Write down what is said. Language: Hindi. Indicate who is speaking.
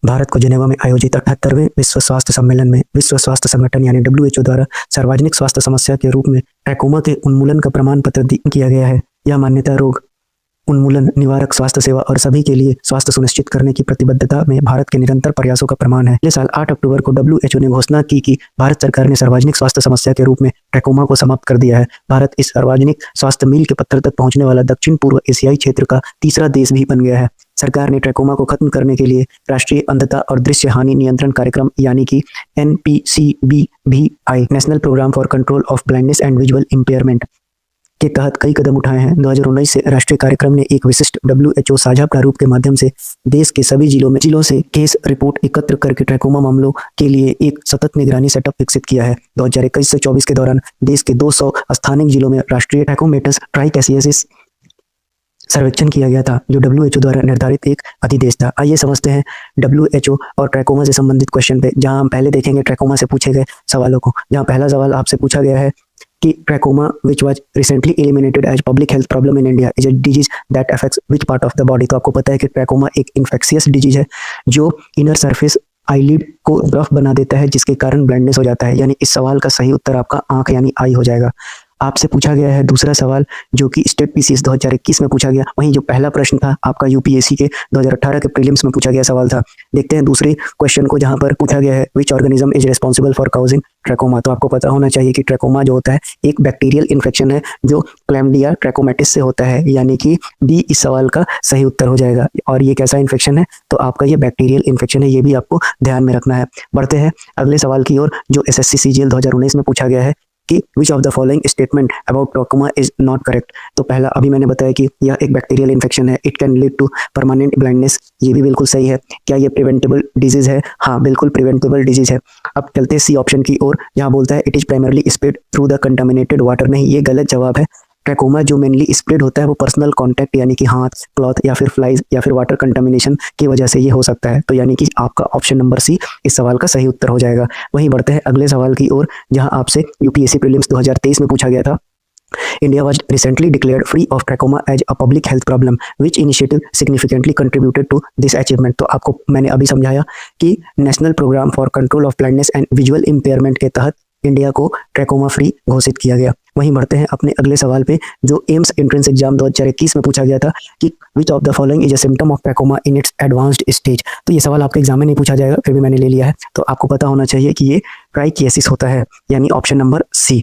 Speaker 1: भारत को जिनेवा में आयोजित 78वें विश्व स्वास्थ्य सम्मेलन में विश्व स्वास्थ्य संगठन यानी WHO द्वारा सार्वजनिक स्वास्थ्य समस्या के रूप में ट्रैकोमा के उन्मूलन का प्रमाण पत्र किया गया है। यह मान्यता रोग उन्मूलन, निवारक स्वास्थ्य सेवा और सभी के लिए स्वास्थ्य सुनिश्चित करने की प्रतिबद्धता में भारत के निरंतर प्रयासों का प्रमाण है। पिछले साल 8 अक्टूबर को WHO ने घोषणा की कि भारत सरकार ने सार्वजनिक स्वास्थ्य समस्या के रूप में ट्रैकोमा को समाप्त कर दिया है। भारत इस सार्वजनिक स्वास्थ्य मील के पत्थर तक पहुंचने वाला दक्षिण पूर्व एशियाई क्षेत्र का तीसरा देश भी बन गया है। सरकार ने ट्रैकोमा को खत्म करने के लिए राष्ट्रीय अंधता और दृश्य हानि नियंत्रण कार्यक्रम यानी कि NPCBVI national programme for control of blindness and visual impairment के तहत कई कदम उठाए हैं। 2019 से राष्ट्रीय कार्यक्रम ने एक विशिष्ट WHO साझा प्रारूप के माध्यम से देश के सभी जिलों से केस रिपोर्ट एकत्र करके ट्रैकोमा मामलों के लिए एक सतत निगरानी सेटअप विकसित किया है। 2021 से 24 के दौरान देश के 200 स्थानिक जिलों में राष्ट्रीय ट्रैकोमेटस ट्राइकेसियसिस सर्वेक्षण किया गया था, जो WHO द्वारा निर्धारित एक अधिदेश था। आइए समझते हैं WHO और ट्रैकोमा से संबंधित क्वेश्चन पे, जहां हम पहले देखेंगे ट्रैकोमा से पूछे गए सवालों को। जहां पहला सवाल आपसे पूछा गया है कि trachoma which was recently eliminated as public health problem in India is a disease that affects which part of the body। तो आपको पता है कि ट्रैकोमा एक इन्फेक्शियस डिजीज है जो इनर सरफेस आईलिड को रफ बना देता है, जिसके कारण ब्लाइंडनेस हो जाता है। यानी इस सवाल का सही उत्तर आपका आंख यानी आई हो जाएगा। आपसे पूछा गया है दूसरा सवाल जो कि स्टेट PCS 2021 में पूछा गया। वहीं जो पहला प्रश्न था आपका UPSC के 2018 के प्रीलिम्स में पूछा गया सवाल था। देखते हैं दूसरे क्वेश्चन को, जहां पर पूछा गया है which organism is responsible for causing trachoma. तो आपको पता होना चाहिए कि ट्रैकोमा जो होता है एक बैक्टीरियल इन्फेक्शन है जो क्लैमिडिया ट्रैकोमैटिस से होता है, यानी कि B इस सवाल का सही उत्तर हो जाएगा। और ये कैसा इन्फेक्शन है? तो आपका ये बैक्टीरियल इन्फेक्शन है, ये भी आपको ध्यान में रखना है। बढ़ते हैं अगले सवाल की ओर, जो SSC CGL 2019 में पूछा गया है कि which of the following statement about trachoma is not correct. तो पहला अभी मैंने बताया कि यह एक बैक्टीरियल इन्फेक्शन है, it can lead to permanent blindness, ये भी बिल्कुल सही है। क्या ये प्रिवेंटेबल डिजीज है? हाँ, बिल्कुल प्रिवेंटेबल डिजीज है। अब चलते हैं C ऑप्शन की ओर, जहाँ बोलता है it is primarily spread through the contaminated water. नहीं, ये गलत जवाब है। ट्रैकोमा जो मेनली स्प्रेड होता है वो पर्सनल कांटेक्ट यानी कि हाथ, क्लॉथ या फिर फ्लाइज या फिर वाटर कंटामिनेशन की वजह से ये हो सकता है। तो यानी कि आपका ऑप्शन नंबर C इस सवाल का सही उत्तर हो जाएगा। वहीं बढ़ते हैं अगले सवाल की ओर, जहां आपसे UPSC प्रीलिम्स 2023 में पूछा गया था India was recently declared free of trachoma as a public health problem, which initiative significantly contributed to this achievement। तो आपको मैंने अभी समझाया कि national programme for control of blindness and visual impairment के तहत इंडिया को ट्रैकोमा फ्री घोषित किया गया। वहीं बढ़ते हैं अपने अगले सवाल पे, जो एम्स एंट्रेंस एग्जाम 2021 में पूछा गया था कि which of the following is a symptom of trachoma in its advanced stage. तो ये सवाल आपके एग्जाम में नहीं पूछा जाएगा, फिर भी मैंने ले लिया है। तो आपको पता होना चाहिए कि ये ट्राइकियासिस होता है, यानी ऑप्शन नंबर C।